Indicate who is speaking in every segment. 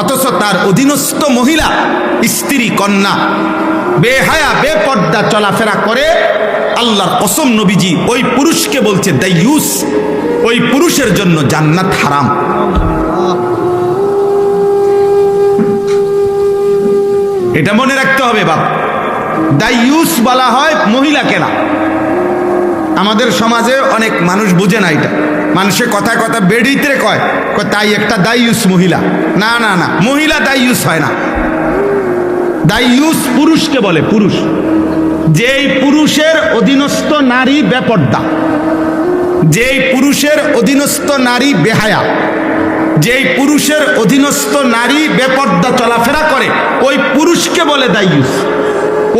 Speaker 1: অথচ তার অধীনস্থ মহিলা, স্ত্রী, কন্যা বেহায়া বেপর্দা চলাফেরা করে, আল্লাহর কসম নবীজি ওই পুরুষকে বলছে দাইয়ুস, ওই পুরুষের জন্য জান্নাত হারাম। এটা মনে রাখতে হবে বাপ। দাইয়ুস বলা হয় মহিলাকে না। আমাদের সমাজে অনেক মানুষ বুঝে না এটা। মানুষের কথা কথা বেড়িতে কয় তাই একটা দাইয়ুস মহিলা। না না না, মহিলা দাইয়ুস হয় না। দাইয়ুস পুরুষকে বলে, পুরুষ যেই পুরুষের অধীনস্থ নারী বেপর্দা, যেই পুরুষের অধীনস্থ নারী বেহায়া, যেই পুরুষের অধীনস্থ নারী বেপর্দা চলাফেরা করে, ওই পুরুষকে বলে দাইয়ুস।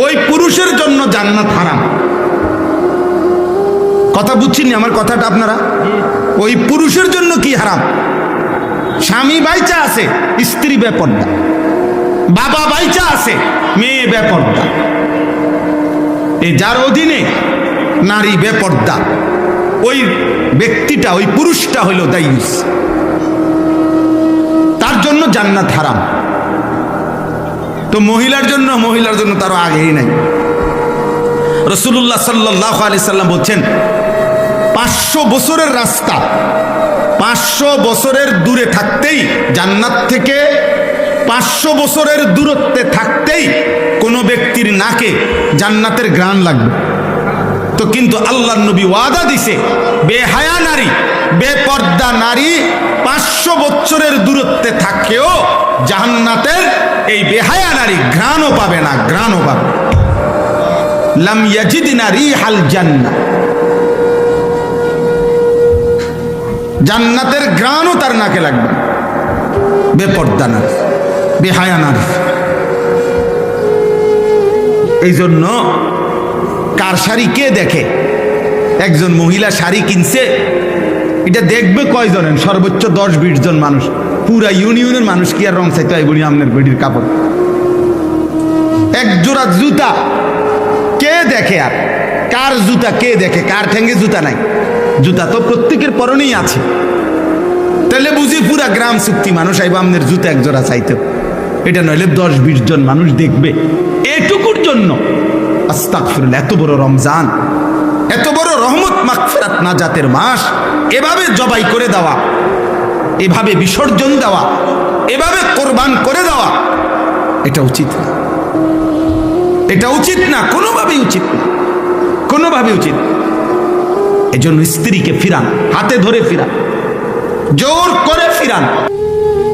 Speaker 1: ওই পুরুষের জন্য জান্নাত হারাম। কথা বুঝছেন আমার কথাটা আপনারা? ওই পুরুষের জন্য কি হারাম? স্বামী বাইচা আছে, স্ত্রী বেপর্দা, বাবা বাইচা আছে, মেয়ে বেপর্দা, এই যার অধীনে নারী বেপর্দা, ওই ব্যক্তিটা, ওই পুরুষটা হইল দাইয়ুস, তার জন্য জান্নাত হারাম। তো মহিলার জন্য তারও আগেই নাই। রাসূলুল্লাহ সাল্লাল্লাহু আলাইহি সাল্লাম বলছেন 500 বছরের রাস্তা, 500 বছরের দূরে থাকতেই, জান্নাত থেকে 500 বছরের দূরত্বে থাকতেই কোনো ব্যক্তির নাকে জান্নাতের ঘ্রাণ লাগবে। তো কিন্তু আল্লাহর নবী ওয়াদা দিছে, বেহায়া নারী, বেপর্দা নারী 500 বছরের দূরত্বে থাকেও জান্নাতের এই বেহায়া নারী ঘ্রাণও পাবে না, ঘ্রাণও পাবে। লাম ইয়াজিদনা রিহাল জান্নাহ, জান্নাতের ঘ্রাণও তার নাকে লাগবে। বেপর্দা নারী, বেহায়া নারী। এই জন্য কার শাড়ি কে দেখে? একজন মহিলা শাড়ি কিনছে, এটা দেখবে কয়জনের? সর্বোচ্চ 10-20 জন মানুষ। পুরা ইউনিয়নের মানুষ কি আর রং চাইতে হয় বলি আমনের বেডির কাপড়? এক জোড়া জুতা কে দেখে? আর কার জুতা কে দেখে? কার ঠেঙ্গে জুতা নাই? জুতা তো প্রত্যেকের পরনেই আছে। তাহলে বুঝি পুরা গ্রাম চুক্তি মানুষ আইব আমনের জুতা এক জোড়া চাইতে। এটা নইলে 10-20 জন মানুষ দেখবে। এটুকুর জন্য আস্তাগফিরুল্লাহ, এত বড় রমজান, এত বড় রহমত মাগফিরাত নাজাতের মাস, এভাবে জবাই করে দেওয়া, এভাবে বিসর্জন দেওয়া, এভাবে কোরবান করে দেওয়া, এটা উচিত না। এটা উচিত না, কোনোভাবেই উচিত না, কোনোভাবে উচিত। এজন্য স্ত্রীকে ফিরান, হাতে ধরে ফিরান, জোর করে ফিরান।